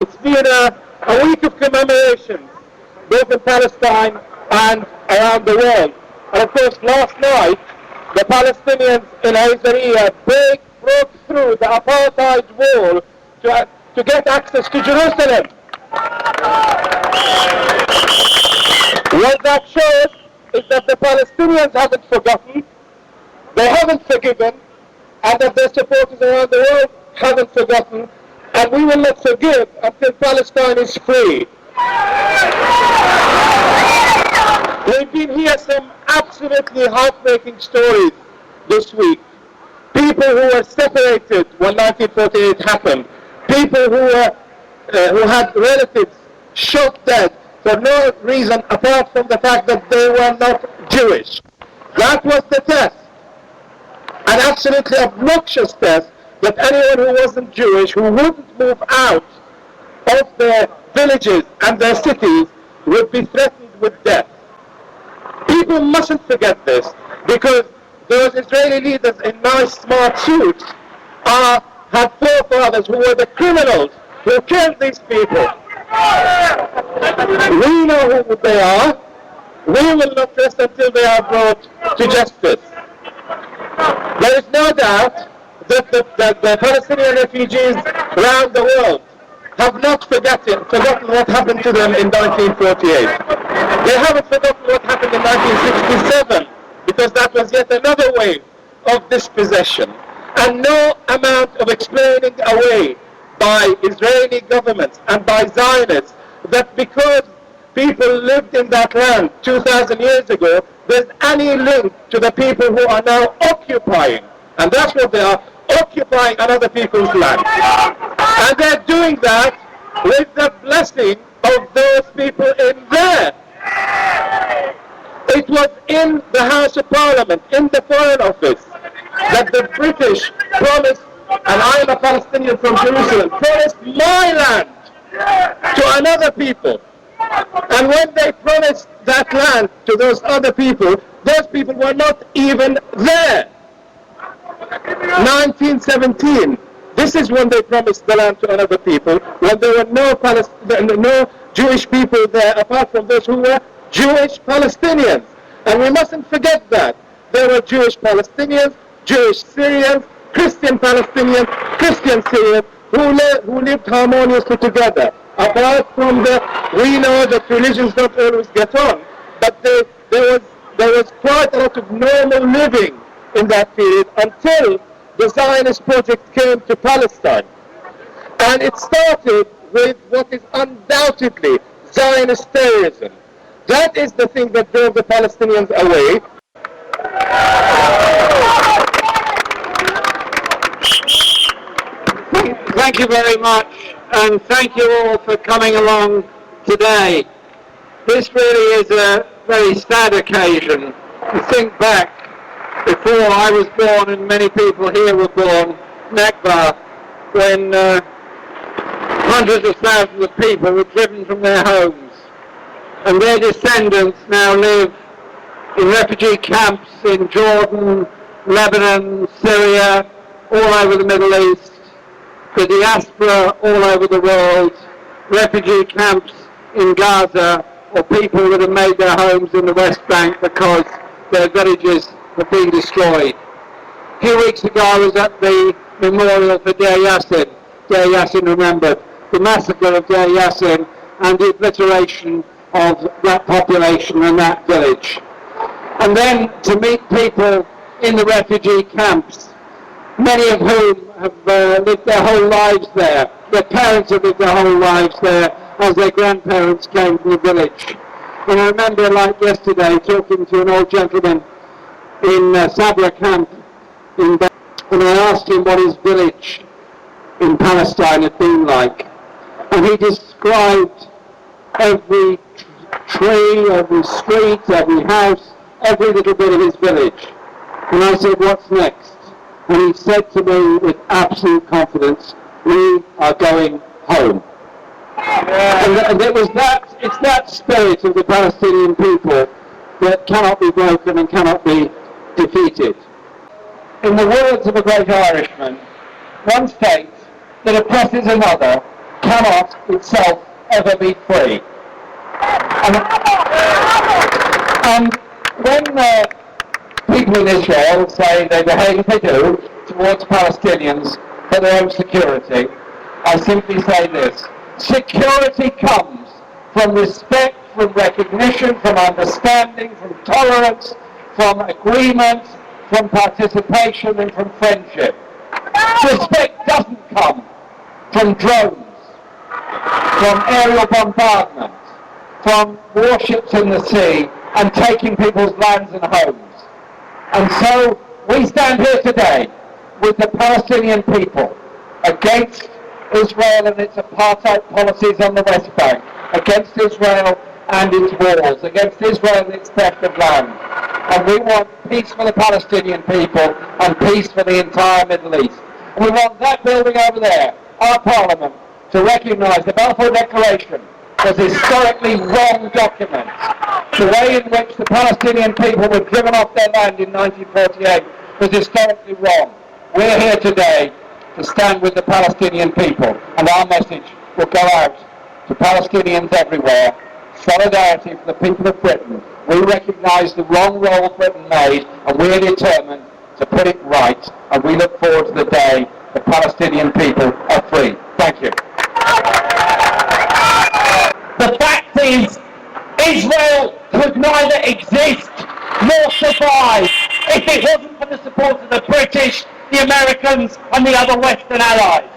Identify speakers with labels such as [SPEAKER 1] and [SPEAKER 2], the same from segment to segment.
[SPEAKER 1] It's been a week of commemoration, both in Palestine and around the world. And of course, last night, the Palestinians in Isaiah broke through the apartheid wall to get access to Jerusalem. What that shows is that the Palestinians haven't forgotten, they haven't forgiven, and that their supporters around the world haven't forgotten, and we will not forgive until Palestine is free. We've been hearing some absolutely heartbreaking stories this week. People who were separated when 1948 happened. People who had relatives shot dead for no reason apart from the fact that they were not Jewish. That was the test. An absolutely obnoxious test that anyone who wasn't Jewish, who wouldn't move out of their villages and their cities, would be threatened with death. People mustn't forget this, because those Israeli leaders in nice smart suits had forefathers who were the criminals who killed these people. We know who they are. We will not rest until they are brought to justice. There is no doubt that the Palestinian refugees around the world have not forgotten what happened to them in 1948. They haven't forgotten what happened in 1967, because that was yet another wave of dispossession. And no amount of explaining away by Israeli governments and by Zionists that because people lived in that land 2,000 years ago, there's any link to the people who are now occupying. And that's what they are, occupying another people's land. And they're doing that with the blessing of those people in there. It was in the House of Parliament, in the Foreign Office, that the British promised, and I am a Palestinian from Jerusalem, promised my land to another people. And when they promised that land to those other people, those people were not even there. 1917, this is when they promised the land to another people, when there were no Jewish people there apart from those who were Jewish Palestinians. And we mustn't forget that. There were Jewish Palestinians, Jewish Syrians, Christian Palestinians, Christian Syrians, who lived harmoniously together. Apart from we know that religions don't always get on, but there was quite a lot of normal living in that period until the Zionist project came to Palestine. And it started with what is undoubtedly Zionist terrorism. That is the thing that drove the Palestinians away.
[SPEAKER 2] Thank you very much, and thank you all for coming along today. This really is a very sad occasion. To think back, before I was born and many people here were born, Nakba, when hundreds of thousands of people were driven from their homes, and their descendants now live in refugee camps in Jordan, Lebanon, Syria, all over the Middle East, the diaspora all over the world, refugee camps in Gaza, or people that have made their homes in the West Bank because their villages have been destroyed. A few weeks ago I was at the memorial for Deir Yassin remembered, the massacre of Deir Yassin and the obliteration of that population and that village. And then to meet people in the refugee camps, many of whom have lived their whole lives there. Their parents have lived their whole lives there as their grandparents came from the village. And I remember, like yesterday, talking to an old gentleman in Sabra camp in Bethlehem, and I asked him what his village in Palestine had been like. And he described every tree, every street, every house, every little bit of his village. And I said, what's next? And he said to me with absolute confidence, we are going home. And it was it's that spirit of the Palestinian people that cannot be broken and cannot be defeated. In the words of a great Irishman, one state that oppresses another cannot itself ever be free. And when people in Israel say they behave as they do towards Palestinians for their own security, I simply say this: security comes from respect, from recognition, from understanding, from tolerance, from agreement, from participation, and from friendship. Respect doesn't come from drones, from aerial bombardment, from warships in the sea, and taking people's lands and homes. And so we stand here today with the Palestinian people against Israel and its apartheid policies on the West Bank, against Israel and its wars, against Israel and its theft of land. And we want peace for the Palestinian people and peace for the entire Middle East. And we want that building over there, our parliament, to recognise the Balfour Declaration as a historically wrong document. The way in which the Palestinian people were driven off their land in 1948 was historically wrong. We're here today to stand with the Palestinian people, and our message will go out to Palestinians everywhere. Solidarity for the people of Britain. We recognise the wrong role Britain made, and we're determined to put it right, and we look forward to the day the Palestinian people are free. Thank you.
[SPEAKER 1] The fact is, Israel could neither exist nor survive if it wasn't for the support of the British, the Americans, and the other Western allies.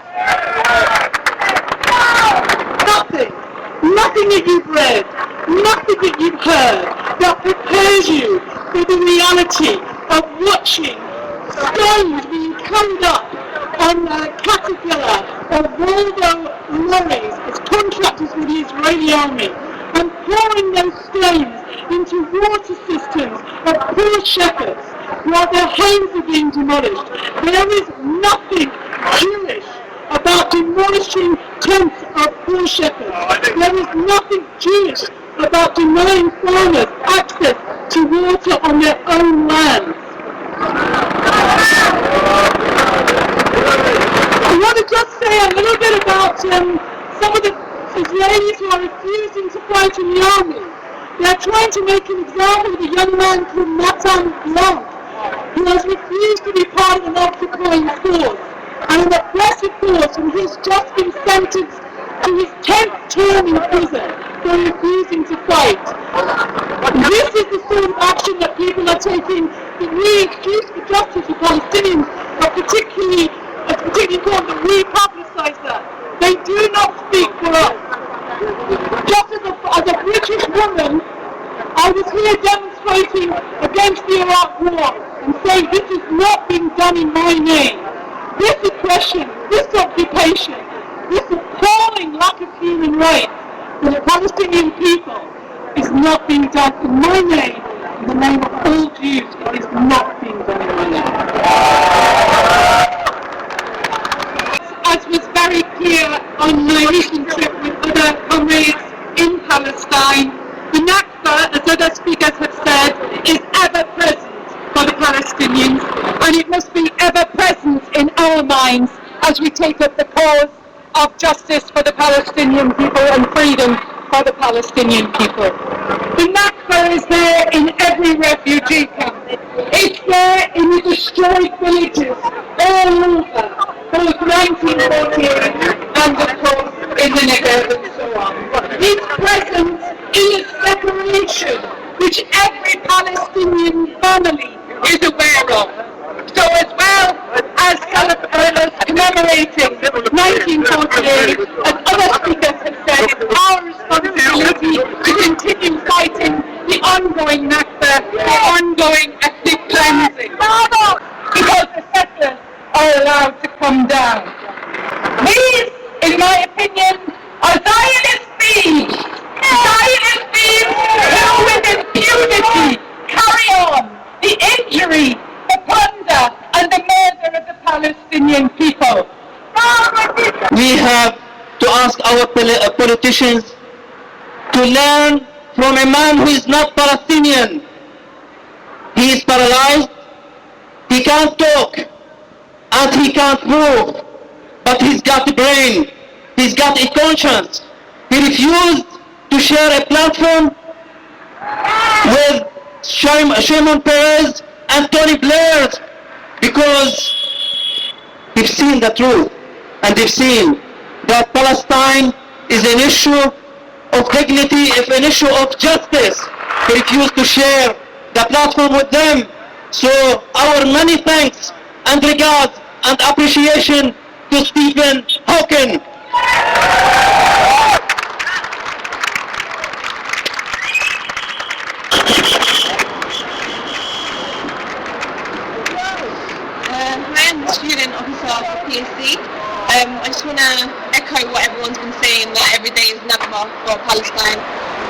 [SPEAKER 3] Nothing that you've read, nothing that you've heard that prepares you for the reality of watching stones being carried up on Caterpillar or Volvo lorries as contractors for the Israeli army, and pouring those stones into water systems of poor shepherds while their homes are being demolished. There is nothing Jewish about demolishing tents of poor shepherds. There is nothing Jewish about denying farmers access to water on their own lands. I want to just say a little bit about some of the Israelis who are refusing to fight in the army. They are trying to make an example of a young man called Matan Blanc, who has refused to be part of an occupying force, and an oppressive force, and he's just been sentenced to his 10th term in prison for refusing to fight. This is the sort of action that people are taking to reintroduce for justice for Palestinians, but particularly important that we publicise that. They do not speak for us. Just as a British woman, I was here demonstrating against the Iraq War and saying this is not being done in my name. This oppression, this occupation, this appalling lack of human rights for the Palestinian people is not being done in my name, in the name of all Jews. It is not being done in my name. As was very clear on my recent trip with other comrades in Palestine, the Nakba, as other speakers have said, is ever present for the Palestinians, and it must be ever present in our minds as we take up the cause of justice for the Palestinian people and freedom for the Palestinian people. The Nakba is there in every refugee camp. It's there in the destroyed villages all over, both 1948 and of course in the Negev and so on. It's present in the separation which every Palestinian family is aware of. So as well as commemorating 1948, as other speakers have said, it's our responsibility to continue fighting the ongoing Nakba, the ongoing ethnic cleansing, because the settlers are allowed to come down. These, in my opinion, are Zionist thieves. Zionist thieves who with impunity carry on the injury, the plunder and the murder of the Palestinian people.
[SPEAKER 4] We have to ask our politicians to learn from a man who is not Palestinian. He is paralyzed, he can't talk, and he can't move, but he's got a brain, He's got a conscience. He refused to share a platform with Shimon Peres and Tony Blair because they've seen the truth and they've seen that Palestine is an issue of dignity, if an issue of justice. He refused to share the platform with them. So our many thanks and regards and appreciation to Stephen Hawking.
[SPEAKER 5] Hi, I'm the student officer for PSC. I just want to echo what everyone's been saying, that every day is Nakba for Palestine.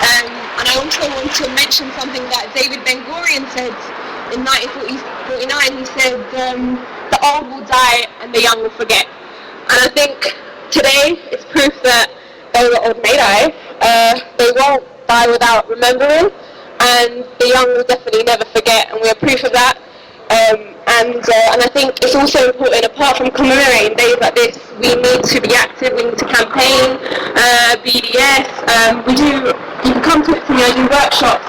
[SPEAKER 5] And I also want to mention something that David Ben-Gurion said in 1949. He said, the old will die and the young will forget. And I think today it's proof that though the old may die, they won't die without remembering, and the young will definitely never forget, and we are proof of that. And I think it's also important, apart from commemorating days like this, we need to be active, we need to campaign, BDS, you can come talk to me, I do workshops.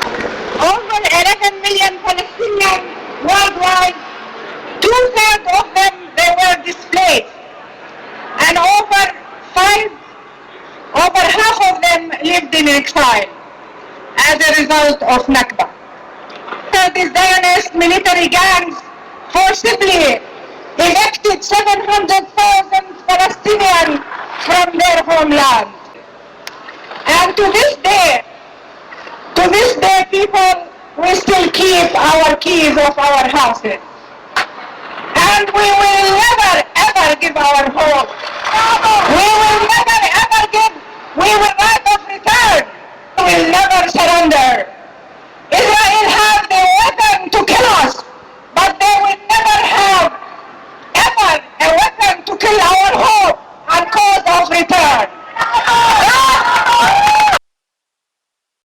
[SPEAKER 3] Over 11 million Palestinians worldwide, 2/3 of them, they were displaced. And over half of them lived in exile as a result of Nakba. The Zionist military gangs forcibly evicted 700,000 Palestinians from their homeland. And to this day, people, we still keep our keys of our houses. And we will never ever give our home. We will never ever give, we will right of return. We will never surrender. Israel has the weapon to kill us, but they will never have ever a weapon to kill our hope and cause of return.